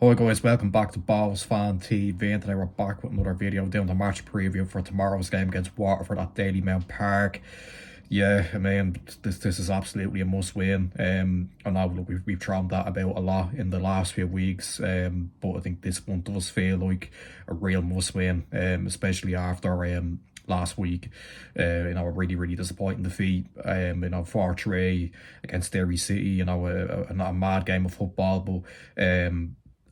Hi guys, welcome back to Balls Fan TV, and today we're back with another video doing the match preview for tomorrow's game against Waterford at Dalymount Park. Yeah, I mean, this is absolutely a must-win. I know look, we've thrown that about a lot in the last few weeks, but I think this one does feel like a real must-win, especially after last week. A really disappointing defeat. 4-3 against Derry City. Not a mad game of football, but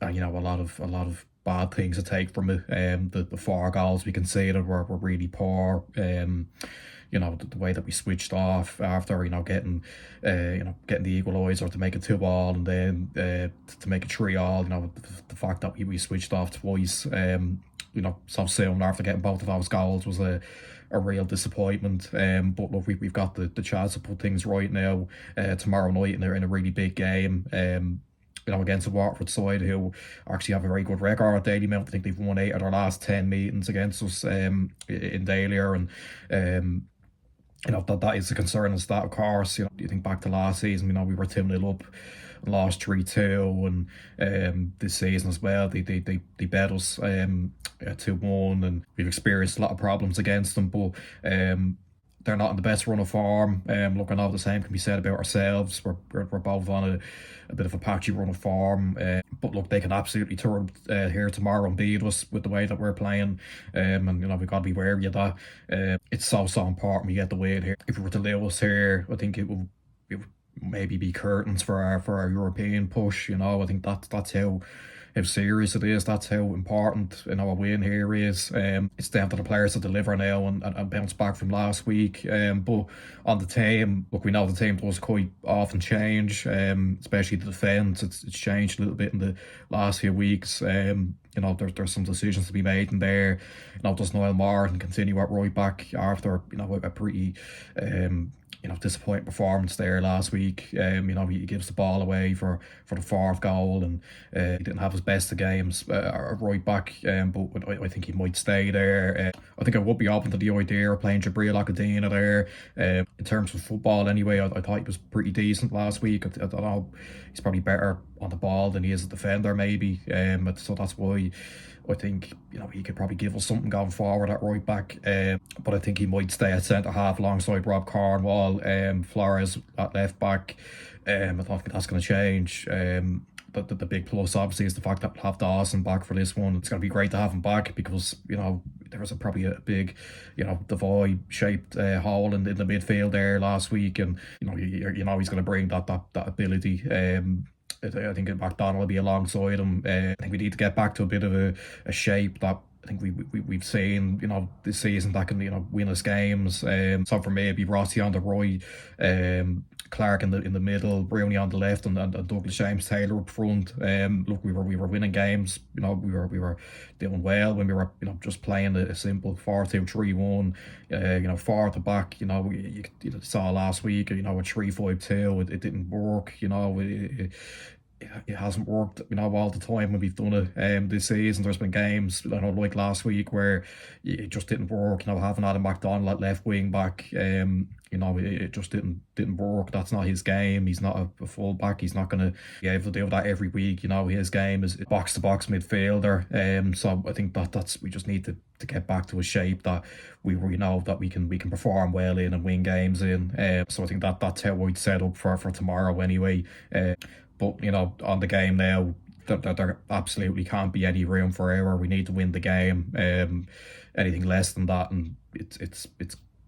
a lot of bad things to take from it. The 4 goals we conceded were really poor. The way that we switched off after getting the equaliser to make it 2-2 and then to make it 3-3. The fact that we switched off twice. So soon after getting both of those goals was a real disappointment. But look, we've got the chance to put things right now tomorrow night in a really big game. Against the Waterford side, who actually have a very good record at Dalymount. I think they've won 8 of their last 10 meetings against us in Daly, and that is a concern as that, of course. You think back to last season, we were 2-0 up and lost 3-2, and this season as well, they bet us 2-1, and we've experienced a lot of problems against them, but they're not in the best run of form. Look, I know the same can be said about ourselves. We're both on a bit of a patchy run of form. But look, they can absolutely turn here tomorrow and beat us with the way that we're playing. And we've got to be wary of that. It's so important we get the win here. If we were to lose here, I think it would maybe be curtains for our European push. I think that's how serious it is. That's how important a win here is. It's down to the players to deliver now and bounce back from last week. But on the team, look, we know the team does quite often change, especially the defence. It's changed a little bit in the last few weeks. There's some decisions to be made in there. Does Niall Martin continue at right back after a pretty disappointing performance there last week? He gives the ball away for the 4th goal, and he didn't have his best of games at right back, but I think he might stay there. I think I would be open to the idea of playing Jabril Akadina there. In terms of football anyway, I thought he was pretty decent last week. I don't know, he's probably better on the ball than he is a defender maybe, so that's why I think he could probably give us something going forward at right back, but I think he might stay at centre half alongside Rob Cornwall. Flores at left back. I don't think that's going to change. The big plus obviously is the fact that we'll have Dawson back for this one. It's going to be great to have him back because there was probably a big divide shaped hole in the midfield there last week, and he's going to bring that ability. I think McDonald will be alongside him. I think we need to get back to a bit of a shape that I think we've seen this season that can win us games. So for me, it'd be Rossi on the right, Clark in the middle, Bruni on the left, and Douglas James Taylor up front. Look, we were winning games. We were doing well when we were just playing a simple 4-2-3-1. 4 at the back. You saw last week. A 3-5-2. It didn't work. It hasn't worked, all the time when we've done it this season. There's been games, like last week where it just didn't work. Having Adam McDonald at left wing back, it just didn't work. That's not his game. He's not a full back. He's not going to be able to do that every week. His game is box to box midfielder. So I think that's we just need to get back to a shape that that we can perform well in and win games in. So I think that's how I'd set up for tomorrow anyway. But on the game now, there absolutely can't be any room for error. We need to win the game. Anything less than that, and it's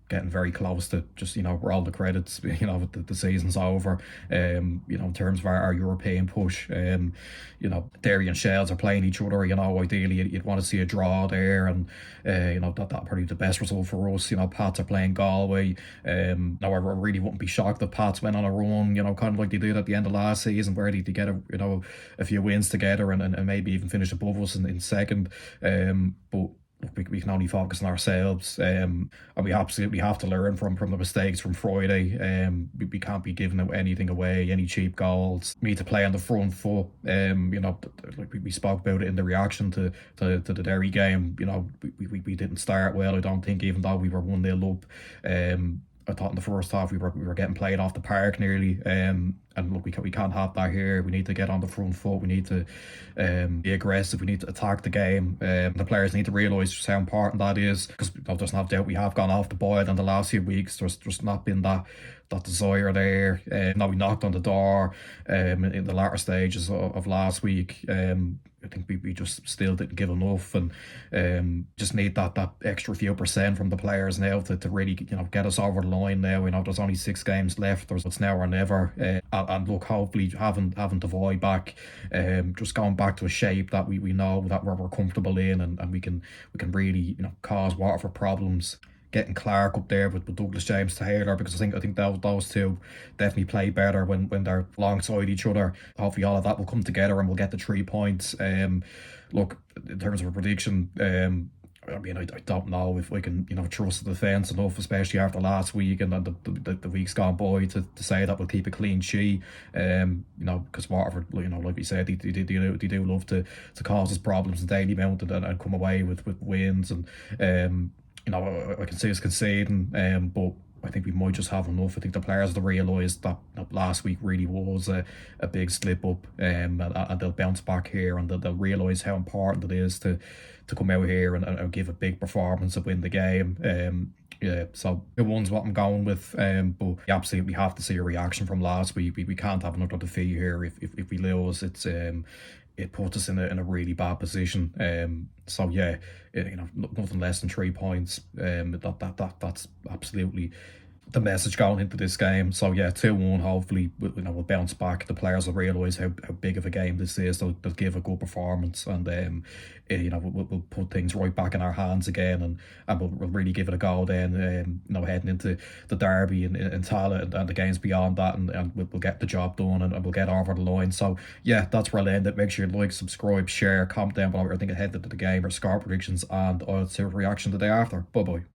getting very close to just roll the credits. The season's over. In terms of our European push, Derry and Shells are playing each other. Ideally you'd want to see a draw there, and that probably the best result for us. Pats are playing Galway. Now I really wouldn't be shocked if Pats went on a run. Kind of like they did at the end of last season, where they get a few wins together and maybe even finish above us in second. But we can only focus on ourselves, and we absolutely have to learn from the mistakes from Friday. We can't be giving anything away, any cheap goals. We need to play on the front foot. Like we spoke about it in the reaction to the Derry game. We didn't start well, I don't think, even though we were 1-0 up. I thought in the first half we were getting played off the park nearly. And look, we can't have that here. We need to get on the front foot. We need to be aggressive. We need to attack the game. The players need to realise just how important that is, because there's no doubt we have gone off the boil in the last few weeks. There's not been that desire there. Now we knocked on the door in the latter stages of last week. I think we just still didn't give enough, and just need that extra few percent from the players now to really get us over the line. Now we know there's only 6 games left. It's now or never. And look, hopefully having the void back, just going back to a shape that we know that we're comfortable in, and we can really cause Waterford problems. Getting Clark up there with Douglas James Taylor, because I think those two definitely play better when they're alongside each other. Hopefully all of that will come together and we'll get the 3 points. Look, in terms of a prediction, I mean, I don't know if we can, trust the defence enough, especially after last week and the weeks gone by, to say that we'll keep a clean sheet. Because Waterford, like we said, they do love to cause us problems in Dalymount and come away with wins. And I can see us conceding, but I think we might just have enough. I think the players have realised that last week really was a big slip up, and they'll bounce back here, and they'll realise how important it is to come out here and give a big performance and win the game. Yeah, so the one's what I'm going with. But we absolutely have to see a reaction from last week. We can't have another defeat here. If we lose, it puts us in a really bad position. So yeah, nothing less than 3 points. That's absolutely the message going into this game. So yeah, 2-1. Hopefully, we'll bounce back. The players will realise how big of a game this is. They'll give a good performance, and we'll put things right back in our hands again, and we'll really give it a go then. Heading into the derby in Tala and the games beyond that, and we'll get the job done, and we'll get over the line. So yeah, that's where I'll end it. Make sure you like, subscribe, share, comment down below what you think ahead of the game, or score predictions, and I'll see your reaction the day after. Bye bye.